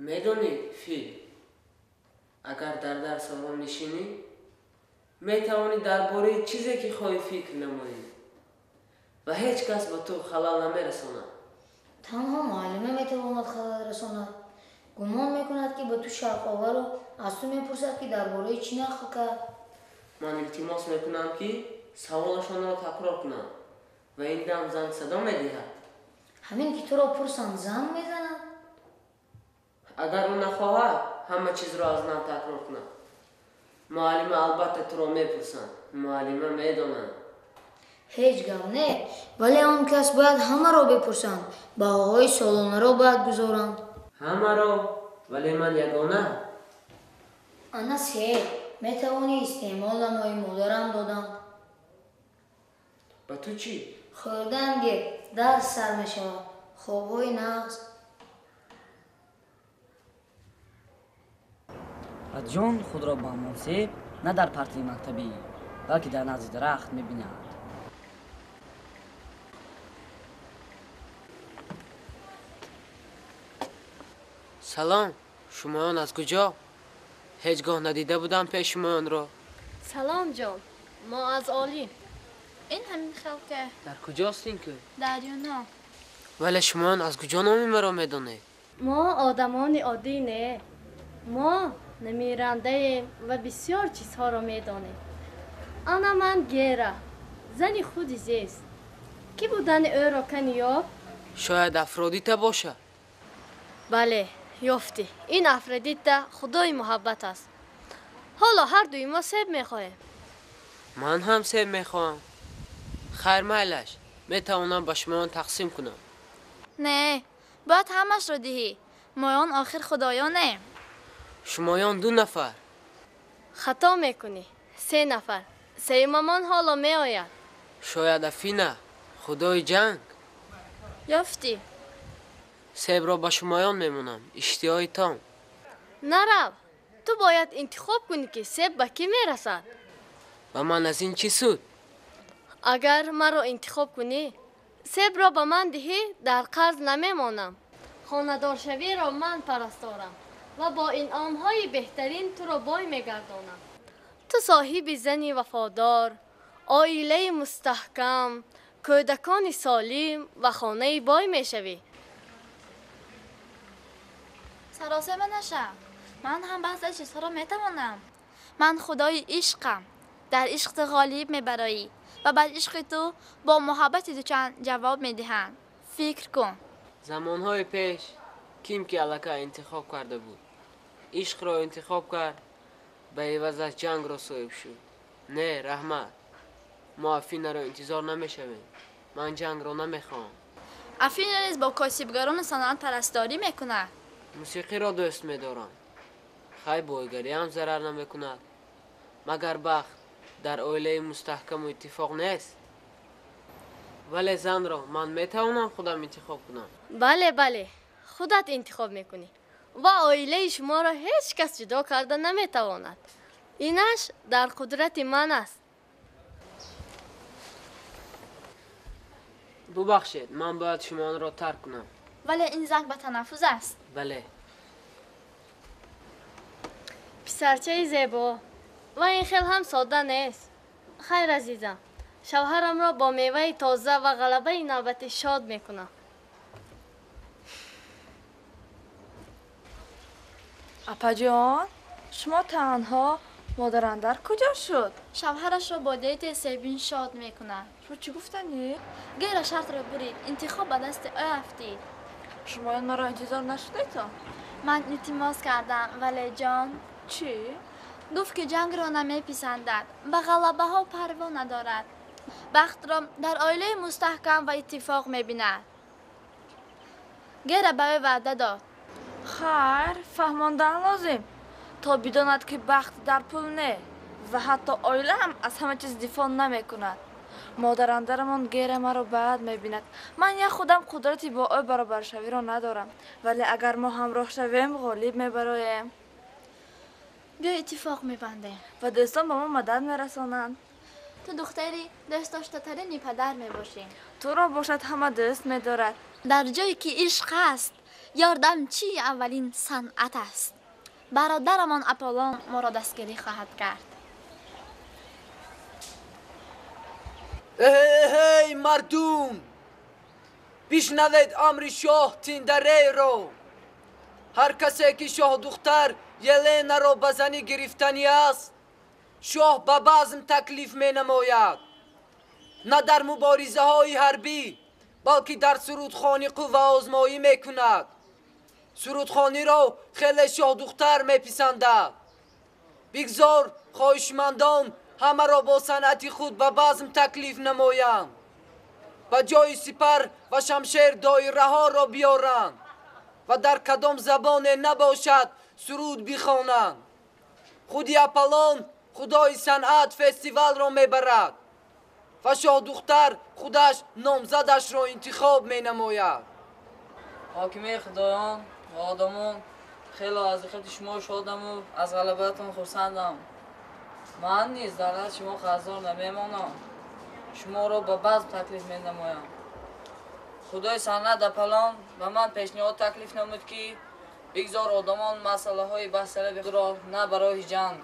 میدونی فیل اگر در سالن نشینی میتوانی درباره چیزی که خواهی فکر نمایی و هیچ کس به تو خلال نمیرساند. تنها معلمه میتواند خلال رساند. گمان میکند که به تو شک آور و از تو میپرسد که درباره چی نقل کرد. من التماس میکنم که سوالشان را تکرار کنم و این دم زنگ صدا میدهد. همین که تو را پرسند زنگ میزند. اگر او نخواهد همه چیز را از نو تکرار کنم. معلم البته تو را میپرسند. معلمه میدانند. هیچ گپ نه، ولی آن کس باید همه را بپرسند. بهاهای سالانه را باید گذارند. همه را؟ ولی من یگانه. آن سه میتوانی استعمال نمایی مادرم دادم. با تو چی؟ خوردن گیر درس سر میشود. خوابهای نقص. و جان خود را با منصب نه در پرتو مکتبی بلکه در نزد درخت می‌بیند. سلام، شمایان از کجا؟ هیچگاه ندیده بودم پیش شمایان را. سلام جان، ما از عالی. این همین خلقه در کجاست این که؟ در یونان. ولی شمایان از کجا نامی مرا میدانید؟ ما آدمان عادی نه. ما نمیرنده ایم و بسیار چیزها را میدانیم. آنا من گیره زنی خودی زیست. کی بودن او را کنی یاب؟ شاید افرودیته باشه. بله یافتی. این افرودیته خدای محبت است. حالا هر دوی ما سیب میخواهیم. من هم سیب میخواهم. خیر میلش میتوانم با شمایان تقسیم کنم. نه باید همش رو دهی. مایان آخر خدایانه. شمایان 2 نفر. خطا میکنی. 3 نفر. سیممان حالا میآید. شاید افینه خدای جنگ. یافتی. سیب را با شمایان میمونم. اشتیای تام. نرو. تو باید انتخاب کنی که سیب به کی میرسد. و من از این چی سود؟ اگر مرا انتخاب کنی سیب را به من دهی در قرض نمیمانم. خانه‌دار شوی را من پرستارم و با انعام‌های بهترین تو را بای میگردانم. تو صاحب زنی وفادار، عائله مستحکم، کودکان سالم و خانه بای میشوی. سراسیمه نشم. من هم بعضی چیزها را میتوانم. من خدای عشقم. در عشق غالب میبرایی و بعد عشق تو با محبت تو چند جواب میدهند. فکر کن. زمانهای پیش کیم که علاقه انتخاب کرده بود عشق را انتخاب کرد به عوض از جنگ را صاحب شد. نه رحمت، ما افینه را انتظار نمیشویم. من جنگ را نمیخوام. افین نیز با کاسبگران صنعت پرستاری میکنه. موسیقی را دوست میدارم. خیلی بایگری هم ضرر نمیکند. مگر بخت در عائله مستحکم و اتفاق نیست. ولی زن را من میتوانم خودم انتخاب کنم. بله خودت انتخاب میکنی و عائله شما را هیچ کس جدا کرده نمیتواند. اینش در قدرت من است. ببخشید من باید شما را ترک کنم. ولی این زنگ به تنفس است. بله. پسرچه زیبا و این خیلی هم ساده نیست. خیر عزیزم، شوهرم را با میوه تازه و غلبه نوبت شاد میکنم. اپا جان شما تنها مادران در کجا شد؟ شوهرش را با دیت سیبین شاد میکنه. شما چی گفتنی؟ گیر شرط را برید. انتخاب به دست او افتید. شما مرا انتظار نشده تا؟ من التماس کردم ولی جان چی؟ گفت که جنگ را نمیپسندد. به غلبه ها پروا ندارد. بخت را در عائله مستحکم و اتفاق میبیند. گیر به او وعده داد. خیر فهماندن لازم تا بداند که بخت در پول نه و حتی عائله هم از همه چیز دفاع نمی کند. مادر اندرمان گیر مرا بعد میبیند. من یا خودم قدرتی با او برابر شوی را ندارم، ولی اگر ما همراه شویم غالب میبرایم. بیا اتفاق میبندیم و دوستان به ما مدد میرسانند. تو دختری دوست داشته ترین پدر میباشی. تو را باشد همه دوست میدارد. در جایی که عشق است یاردمچی اولین صنعت است. برادرمان اپولون ما را دستگیری خواهد کرد. هی مردم، بشنوید امر شاه تیندره رو. هر کسی که شاه دختر یلنا را به زنی گرفتنی است، شاه به بزم تکلیف می نماید. نه در مبارزه های حربی، بلکه در سرودخوانی قوه آزمایی می کند. سرودخوانی را خیلی شاه دختر می پسندد. بگذار خواهشمندان همه را با صنعت خود به بزم تکلیف نمایند. به جای سپر و شمشیر دایره ها را بیارند و در کدام زبان نباشد سرود بخوانند. خودی اپولون خدای صنعت فستیوال را میبرد و شاه دختر خودش نامزدش را انتخاب می نماید. حاکمه خدایان و آدمان، خیلی از خدمت شما شادم و از غلبتان خرسندم. من نیز در نزد شما قرضدار نمیمانم. شما را به بزم تکلیف می نمایم. خدای صنعت اپولون به من پیشنهاد تکلیف نمود که بگذار آدمان مسئله های بحث‌طلب را نه برای جنگ،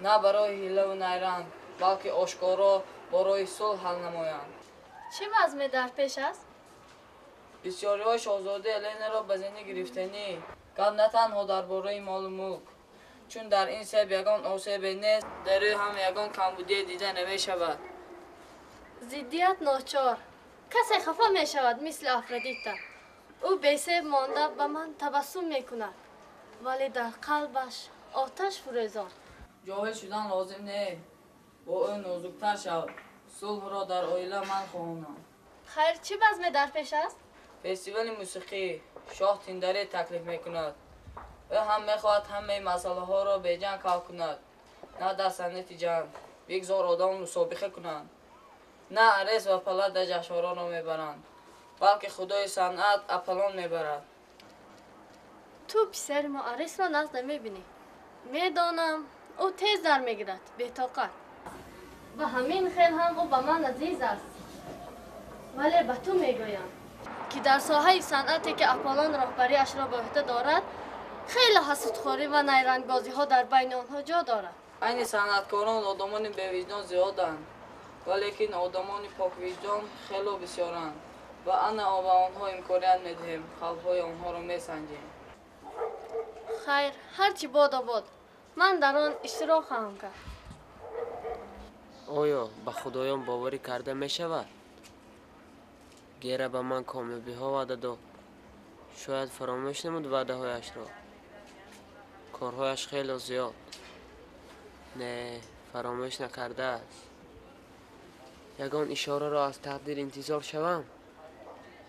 نه برای حیله و نیرنگ، بلکه آشکارا برای صلح حل نمایند. چه وضع در پیش است؟ بسیاری های شاهزاده الین را به زنی گرفتنی، گپ نه تنها درباره مال و ملک، چون در این سب یگان آسیب نیست، در او هم یگان کمبودی دیده نمی شود. ضدیت ناچار، کسی خفه می شود مثل آفرودیتا. او بی‌سبب مانده به من تبسم می کند، ولی در قلبش آتش فروزان. جاهل شدن لازم نه، با او نازکتر شود. صلح را در عائله من خواهانم. خیر، چه وضع در پیش است؟ فستیوال موسیقی شاه تیندره تکلیف می کند. او هم می خواهد همه مسئله ها را به جنگ حل کند، نه در صنعت جنگ. بگذار آدم مسابقه کنند، نه عرس و پلد در جشنواره را می برند، بلکه خدای صنعت اپولون می برد. تو پسر ما عریس را نزد می بینی. می دانم او تیز در می گیرد، بی طاقت. و همین خیل هم او به من عزیز است. ولی به تو می گویم که در ساحه صنعتی که اپولون رهبریش را به عهده دارد، خیلی حسودخواری و نیرنگبازی ها در بین آنها جا دارد. این صنعتکاران آدمان بی‌وجدان زیادند، ولیکن آدمان پاک وجدان خیلی بسیارند و آنها به آنها امکانیت میدهیم قلب‌های آنها را میسنجیم. خیر، هرچی باد آباد، من در آن اشتراک خواهم کرد. آیا به خدایان باوری کرده می شود؟ گیره به من کامیابی ها وعده داد. شاید فراموش نمود وعده هایش را. کارهایش خیلی زیاد. نه، فراموش نکرده است. یگان اشاره را از تقدیر انتظار شوم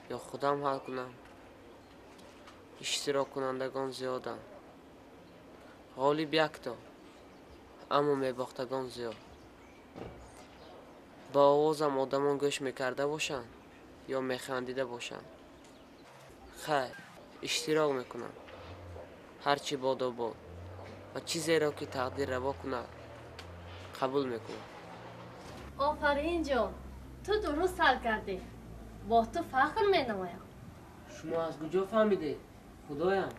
یا خودم حل کنم. اشتراک کنندگان زیادند. غالب یکتا، اما میباختگان زیاد. با آوازم آدمان گوش میکرده باشند یا میخندیده باشند. خیر، اشتراک میکنم. هرچی باد و باد و چیزی را که تقدیر روا کند قبول میکنم. آفرین جان، تو درست حل کردی. با تو فخر می نمایم. شما از کجا فهمیدید؟ خدایم.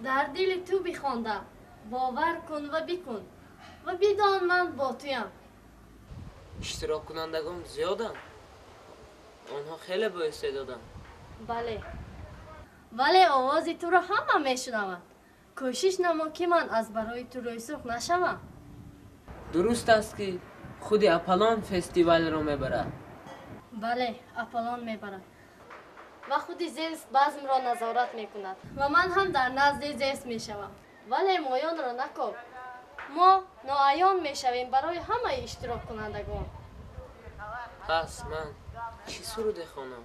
در دل تو بخواندم. باور کن و بکن و بدان من با تویم. اشتراک کنندگان زیادند. آنها خیلی با استعدادند. بله، ولی آواز تو را همه میشنوند. کوشش نما که من از برای تو روی سرخ نشوم. درست است که خود اپولون فستیوال را میبرد. بله، اپولون میبرد و خود زیس بزم را نظارت میکند و من هم در نزد زیس میشوم. ولی مایان را نکن. ما ناعیان میشویم برای همه اشتراک کنندگان. پس من چی سرود خوانم؟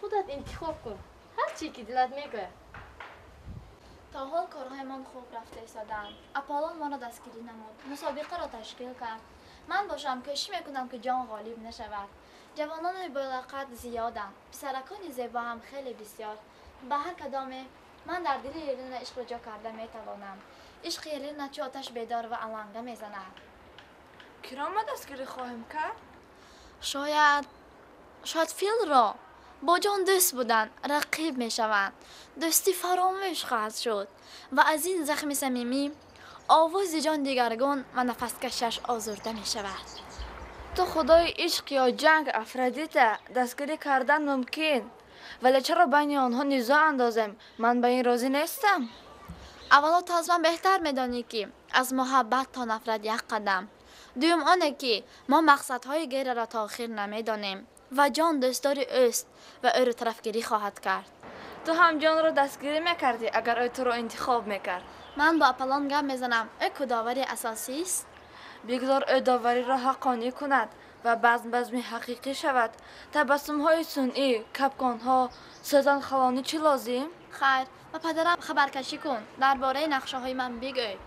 خودت انتخاب کن. هر چی که دلت میگوید. تا حال کارهایمان خوب رفته ایستادند. اپولون ما را دستگیری نمود. مسابقه را تشکیل کرد. من باشم کوشش میکنم که جان غالب نشود. جوانان بالیاقت زیادند. پسرکان زیبا هم خیلی بسیار. به هر کدام من در دل یلین عشق را جا کرده میتوانم. عشق یلین چو آتش بیدار و علنگه میزند. کرا ما دستگیری خواهیم کرد؟ شاید فیل را با جان دوست بودن رقیب می شوند. دوستی فراموش خواهد شد و از این زخم صمیمی آواز جان دیگرگون و نفس کشش آزرده می شود. تو خدای عشق یا جنگ افرادیت دستگیری کردن ممکن، ولی چرا بین آنها نزاع اندازم؟ من به این راضی نیستم. اولا تو از من بهتر میدانی که از محبت تا نفرت یک قدم. دوم آنه که ما مقصدهای غیر را تا آخر نمیدانیم و جان دوستدار اوست و او را طرفگیری خواهد کرد. تو هم جان را دستگیری میکردی اگر او تو را انتخاب میکرد. من با اپلان گپ میزنم. او کداوری اساسی است. بگذار او داوری را حقانی کند و بزم حقیقی شود. تبسم های سنئی، کپکان ها، سوزن خلانی چی لازم؟ خیر، و پدرم خبرکشی کن. درباره نقشه های من بگوی.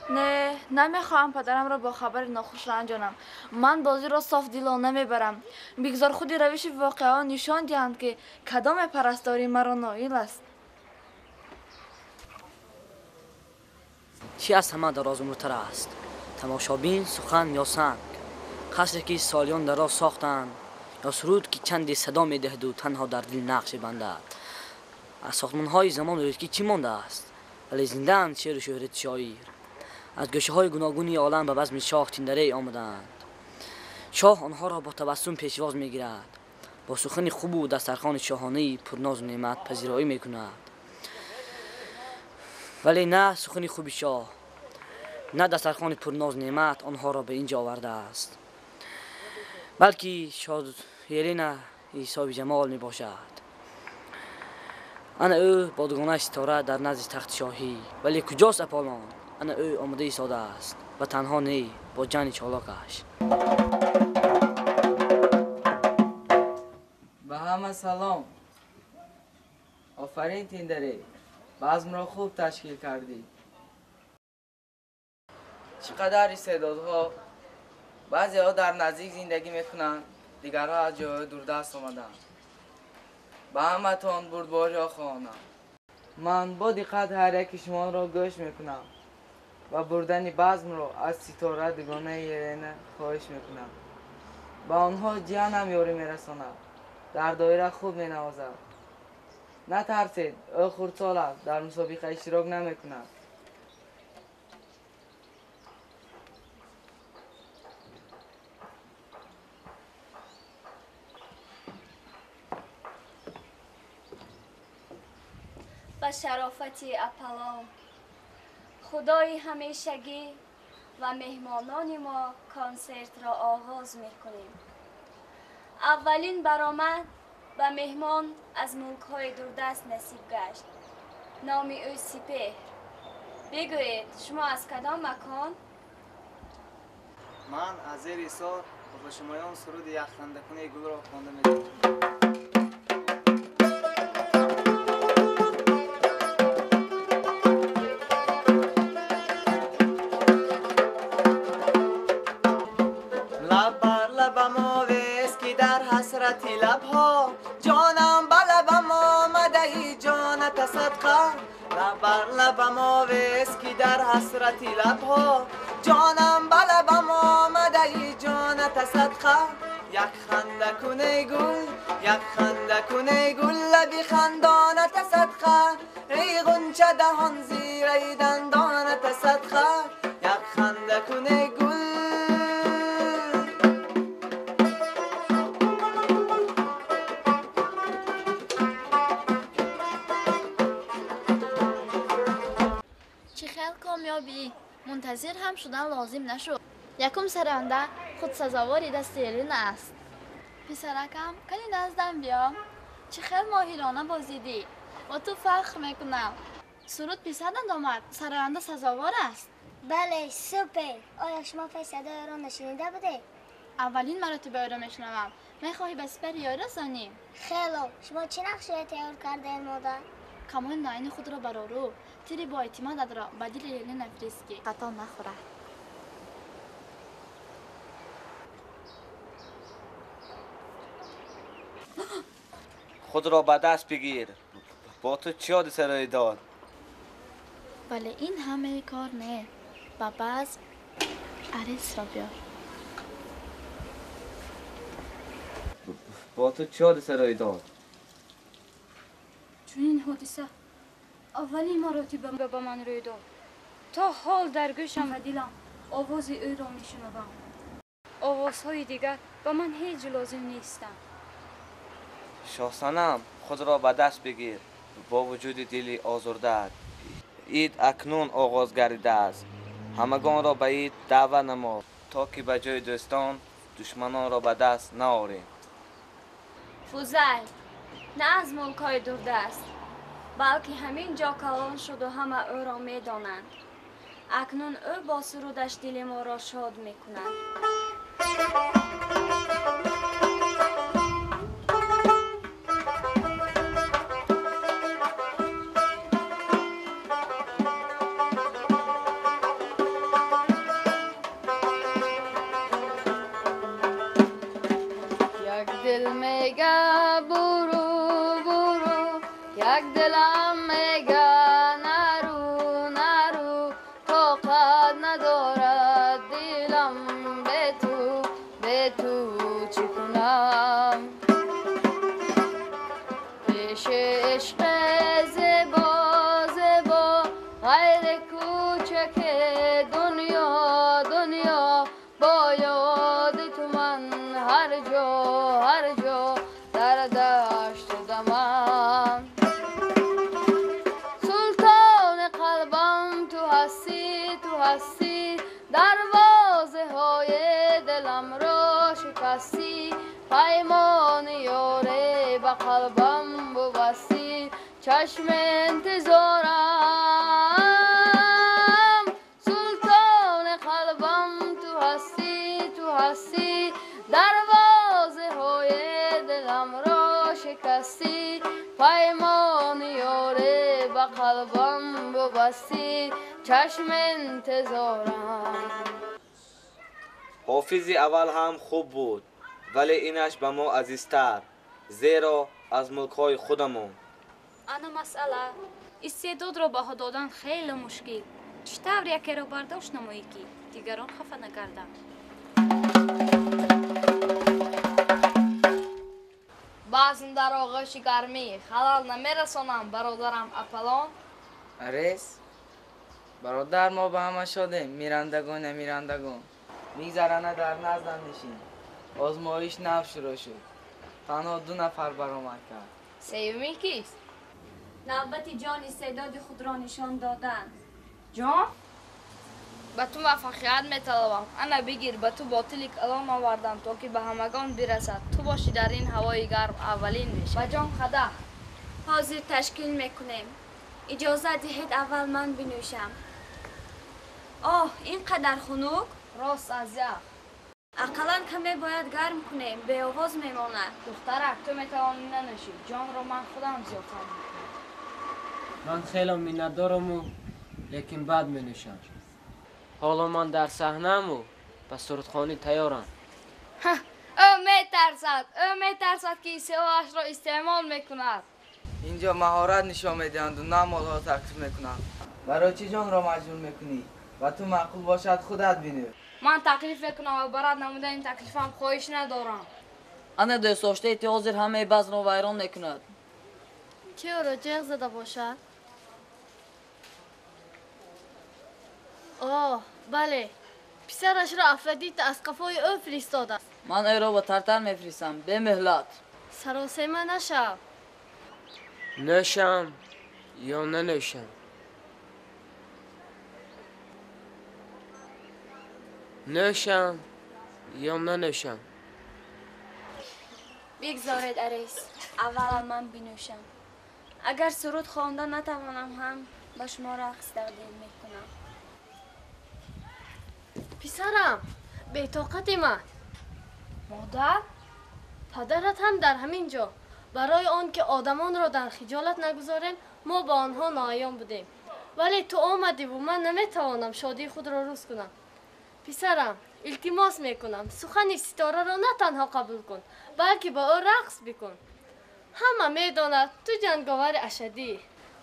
نه، نمیخواهم پدرم را با خبر ناخوش رنجانم. من بازی را صاف دیلانه میبرم. بگذار خودی روش واقعا نشان دهند که کدام پرستاری مرا نایل است. چی از همه دراز عمرتر است؟ تماشابین، سخن یا سنگ؟ قصری که سالیان دراز ساختند یا سرود که چندی صدا میدهد و تنها در دل نقش بندد؟ از ساختمان‌های زمان روزکی چی مانده است؟ ولی زنده اند شعر و شهرت شاعر. از گوشه‌های گوناگونی عالم به بزم شاه تندره آمدند. شاه آنها را با تبسم پیشواز میگیرد، با سخن خوب و دسترخوان شاهانه پرناز و نعمت پذیرایی میکند. ولی نه سخن خوب شاه، نه دسترخوان پرناز نعمت آنها را به اینجا آورده است، بلکه شاید یلین عیسی جمال می باشد. انا او بادگانه ستاره در نزد تخت شاهی، ولی کجاست اپولون؟ انا او آماده ایستاده است و تنها نه، با جان چالاکش. به همه سلام. آفرین تیندره، بزم را خوب تشکیل کردی. چقدر استعدادها. بعضی ها در نزدیک زندگی میکنند، دیگرها از جای دوردست آمدند. به همه تان بردباری خواهانم. من با دقت هر یک شما را گوش میکنم و بردن بزم را از ستاره دگانه یلین خواهش میکنم. به آنها جانم یاری میرساند، در دایره خوب مینوازد. نترسید، او خردسال است، در مسابقه اشتراک نمیکند. به شرافت اپولون، خدای همیشگی و مهمانان ما کنسرت را آغاز میکنیم. اولین برآمد به مهمان از ملک‌های دوردست نصیب گشت. نام او سپهر. بگویید شما از کدام مکان؟ من از زیر ایثار به شمایان سرود یک خنده‌کنه گل را خوانده می‌دهم. لب بر لبم آویز که در حسرت لبها جانم به لبم آمده ای جانت صدقه. لب بر لبم آویز که در حسرت لبها جانم به لبم آمده ای جانت صدقه. یک خنده کنه گل، یک خنده کنه گل، لبی خندانت صدقه. ای غنچه دهان زیر ای دندانت صدقه. یک خنده کنه گل. کامیابی منتظر هم شدن لازم نشد. یکم سرنده خود سزاواری دست یلین است. پسرکم کلی نزدم بیا. چه خیلی ماهرانه بازیدی و تو فخر میکنم. سرود پسرند آمد، سرنده سزاوار است. بله سوپر. آیا شما پس صدای را نشنیده بوده؟ اولین مرتبه او را میشنوم. میخواهی به سپر یاری رسانی؟ خیلی. شما چه نقشه تیار کرده این مادر؟ کمان ناین خود را برارو تیری با اعتماد را به دل یلین نفرست که خطا نخورد. خود را به دست بگیر. با تو چی یاد سرای داد؟ ولی این همه کار نه. با باز عریس را بیار. با تو چی یاد سرای داد؟ چون این حادثه اولین مراتب به من روی داد. تا حال در گوشم و دلم آواز او را میشنوم. آوازهای دیگر به من هیچ لازم نیستند. شاه صنم خود را به دست بگیر. با وجود دلی آزرده عید اکنون آغاز گردیده است. همگان را به عید دعوت نما تا که به جای دوستان دشمنان را به دست نآوریم. فوزیل نه از ملکای دوردست بلکه همین جا کلان شد و همه او را میدانند. اکنون او با سرودش دل ما را شاد میکند. دل میگه برو برو یک دلم میگه نرو نرو طاقت ندارد دلم به تو چی کنم پیش عشق زیبا زیبا غیر کوچک دنیا با یاد تو من هر جا در دشت و دمن سلطان قلبم تو هستی دروازه های دلم را شکستی پیمان یاره به قلبم ببستی چشم انتظارم سلطان قلبم تو هستی دروازه های دلم را شکستی پیمان یاره به قلبم ببستی چشم انتظارم. حافظی اول هم خوب بود ولی اینش به ما عزیزتر زیرا از ملکهای خودمون. انا مسئله استعداد را بها دادن خیلی مشکل. چطور یکی را برداشت نمایی که دیگران خفه نکردند. بعضن در آغوش گرمی خلال نمیرسانم برادرم اپلون. ارس برادر ما به همه شده میرندگان میگذرانه در نزدم نشین. آزمایش نو شروع شد. تنها 2 نفر برآمد کرد. سیومی کیست؟ نوبت جان استعداد خود را نشان دادن. جان؟ به تو موفقیت میطلبم. انا بگیر به تو باطلی کلام آوردم تا که به همگان برسد. تو باشی در این هوای گرم اولین میشه. به جان خدا. حاضر تشکیل میکنیم. اجازه دهید اول من بنوشم. اینقدر خنک؟ راست از یخ. اقلا کمی باید گرم کنیم. به آواز میماند. دخترک تو میتوانی ننوشی. جان را من خودم زیافت میکنم. من خیلی منتدارم و لیکن بعد می نوشم. حالا من در صحنه‌ام و به سرودخوانی تیارم. او میترسد که سلاحش را استعمال میکند. اینجا مهارت نشان میدهند و نه مالها تکلیف میکنند. برای چی جان را مجبور میکنی؟ و تو معقول باشد خودت بینی. من تکلیف میکنم و برات نموده این تکلیفم خواهش ندارم. انا دوست داشته تی حاضر همه بزن را ویران میکند. کی او را جغ زده باشد؟ بله پسرش را افرادیت از قفای او فرستاده است. من او را به ترتر میفرستم به مهلت. سراسیمه نشو. نوشم یا ننوشم؟ نوشم یا ننوشم؟ بگذارید اریس اولا من بنوشم. اگر سرود خواندن نتوانم هم با شما رقص تقدیم میکنم. پسرم بی‌طاقت من. مادر؟ پدرت هم در همین جا. برای آن که آدمان را در خجالت نگذاریم ما با آنها ناایان بودیم. ولی تو آمدی و من نمیتوانم شادی خود را روز کنم. پسرم التماس میکنم سخن ستاره را نه تنها قبول کن بلکه با او رقص بکن. همه میداند تو جنگاور اشدی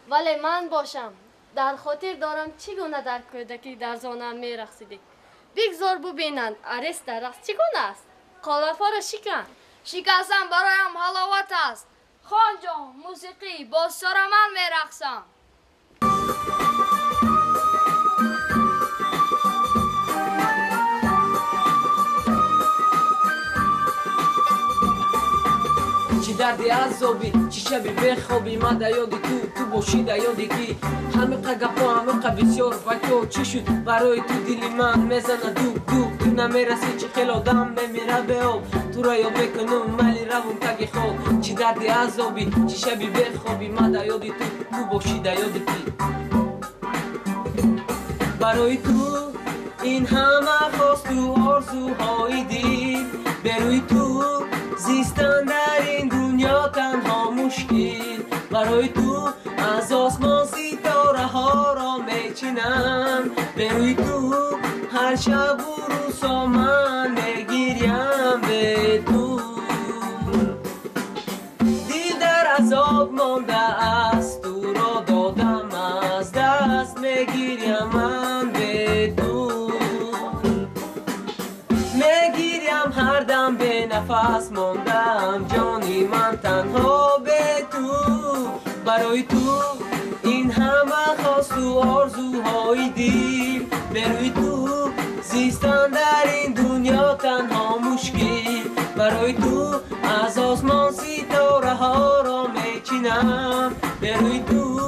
ولی من باشم در خاطر دارم چگونه در کودکی در زانم میرقصیدی. بگذار ببینند اریس در رقص چگونه است. قالب‌ها را شکن. شکستن برایم حلاوت است. خان جان موسیقی با سر من میرقصم. چی دردی عذابی چی شبی بخوابی من در یاد تو باشی در یاد کی همه قگپا همه بسیار و تو چی شد برای تو دلی من میزنه دو نمیرسی چی خیلی آدم میمیره به آب تو را یاد میکنم ملی روم تگی خواب چی دردی عذابی چی شبی بخوابی من در یاد تو باشی در یاد کی برای تو این همه خواست و آرزوهای دل بروی تو زیستن در این دنیا تنها مشکل برای تو از آسمان ستاره ها را میچینم بروی تو هر شب و روزا من میگیریم به تو دل در عذاب مانده است تو را دادم از دست میگیریم من به تو میگیریم هر دم به نفس ماندم جانی من تنها به تو برای تو این همه خواست و آرزوهای دل بروی تو زیستن در این دنیا تنها مشکل برای تو از آسمان ستاره ها را میچینم بروی تو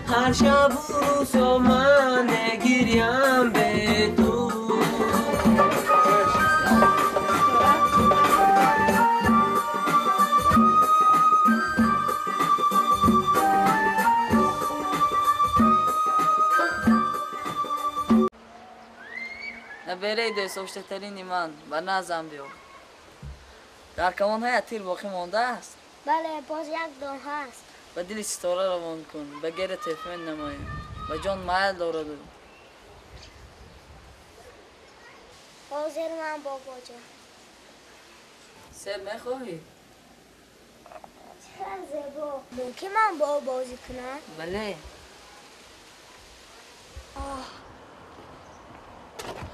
هر شب و روزا من نگیریم به تو نبره دستاشته ترینی من و نزم بیام در کمان های تیر باقی مانده است بله باز یک دام هست. و دل ستاره روان کن به گیر تفمن نمایم و جان مایل دارد حاضر من بابا جان. سب میخواهی؟ چقدر زیبا. ممکن من با بازی کنم؟ بله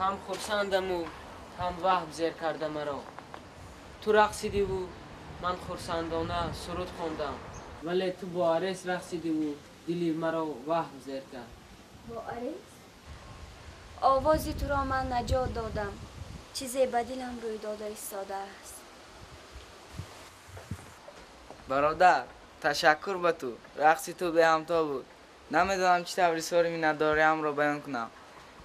هم خرسندم و هم وهم زیر کرده مرا تو رقصیدی و من خرسندانه سرود خوندم ولی تو با عریس رقصیدی و دلی مرا وهم زیر کرد با عریس؟ آوازی تو را من نجات دادم چیزی به دلم روی داده ایستاده است برادر تشکر به تو رقصی تو به همتا بود نمیدونم چی تبریساری می نداریم را بیان کنم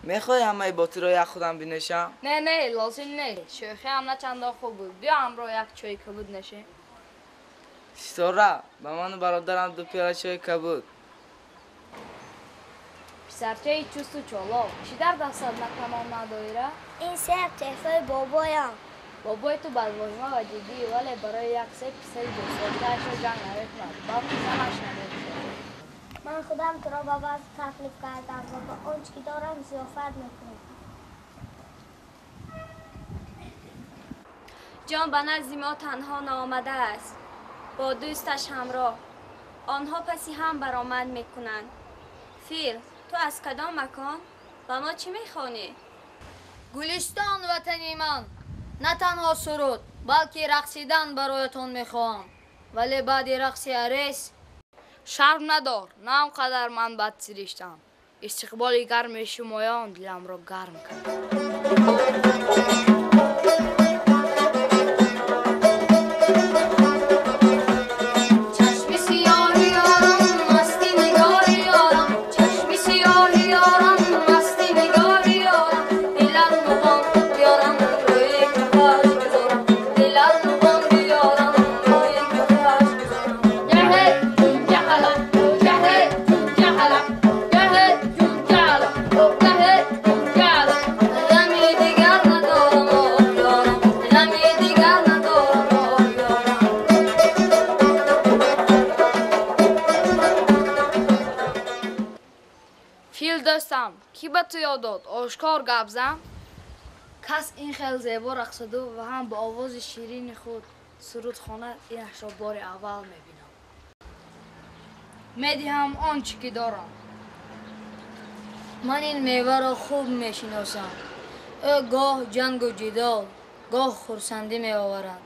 میخوای همه با تو را یک خودم بینشم؟ نه لازم نه شوخی هم نه چندان خوب بود بیا همراه یک چای کبود نشه ستاره به من و برادرم دو پیاله چای کبود پسرچه چوست و چالاک چی در دستت نتمام نداره؟ این سب تحفه بابایم. بابای تو بدواهیمه و جدی ولی برای یک سه پسر دو سالتهش را جنگ نمیکند باقی زنش نمیشه من خودم تو را با وضع تکلیف کردم و با آنچه که دارم ضیافت میکنم. جان به نزد ما تنها نآمده است با دوستش همراه آنها پسی هم برآمد میکنند فیل تو از کدام مکان و ما چی میخوانی؟ گلستان وطنی من نه تنها سرود بلکه رقصیدن برایتون میخواهم ولی بعد رقص عریس شرم ندار نه همقدر من بد سریشتم استقبال گرم شمایان دلم را گرم کرد کی به تو یاد داد آشکار گپ زن کس این خیلی زیبا رقصیده و هم با آواز شیرین خود سرود خواند اینش را بار اول میبینم میدهم آنچه که دارم من این میوه را خوب میشناسم او گاه جنگ و جدال گاه خرسندی میآورد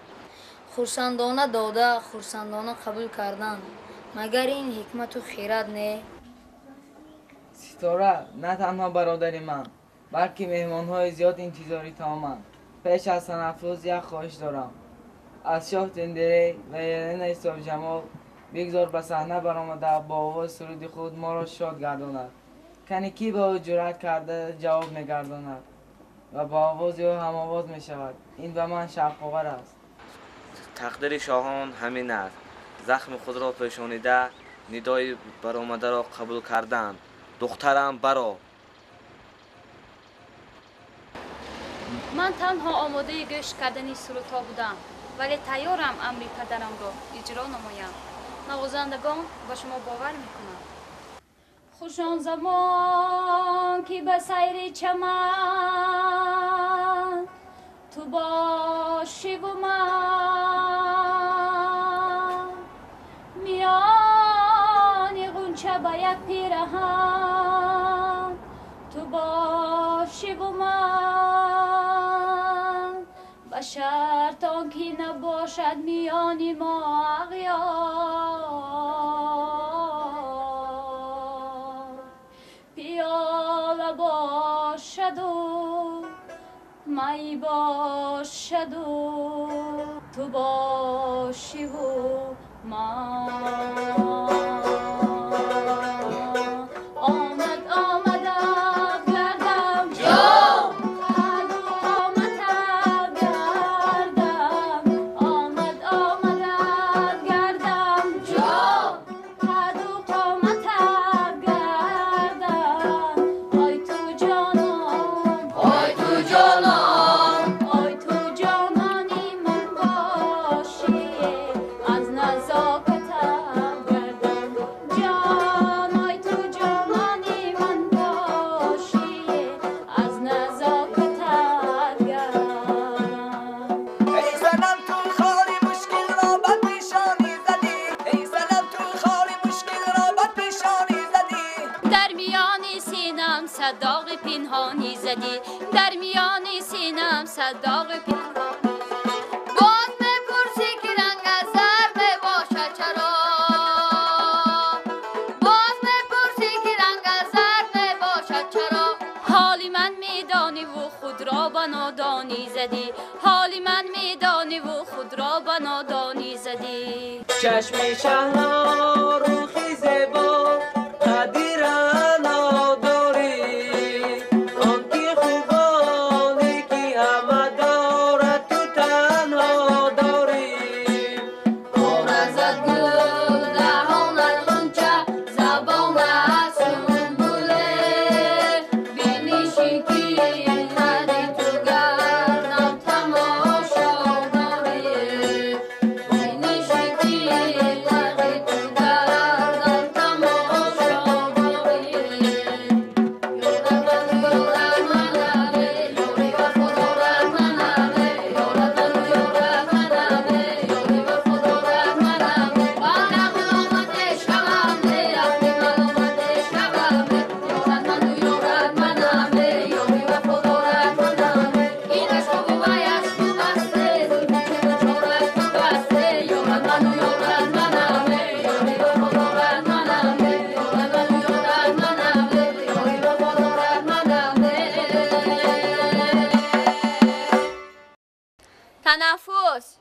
خورسندانه داده خورسندانه قبول کردن مگر این حکمت و خیرت نه؟ ستاره نه تنها برادری من بلکه مهمانهای زیاد انتظاری تامند. پیش از تنفس یک خواهش دارم. از شاه تندری و یلن حساب جمال بگذار به صحنه برآمده با آواز سرود خود ما را شاد گرداند. کنی کی به او جرأت کرده جواب میگرداند و با آواز او هم آواز می شود. این به من شوق‌آور است. تقدیر شاهان همین است. زخم خود را پیشانیده ندای برآمده را قبول کردند. دخترم برو. من تنها آماده گوش کردن سرودها بودم ولی تیارم امر پدرم را اجرا نمایم. نوازندگان با شما باور میکنم. خوش آن زمان که به سیر چمن تو باشی و من میان غنچه به یک پیرهن تو باشی و من به شرط آنکه نباشد میان ما اغیار پیاله باشد و می باشد و تو باشی و من صداق پنهانی زدی در میان سینم صداق پنهانی باز میپرسی که رنگ از زر میباشد چرا باز میپرسی که رنگ از زر میباشد چرا حالی من میدانی و خود را به نادانی زدی حالی من میدانی و خود را به نادانی زدی چشم شهلا روخی زیبا قدیرن تنفس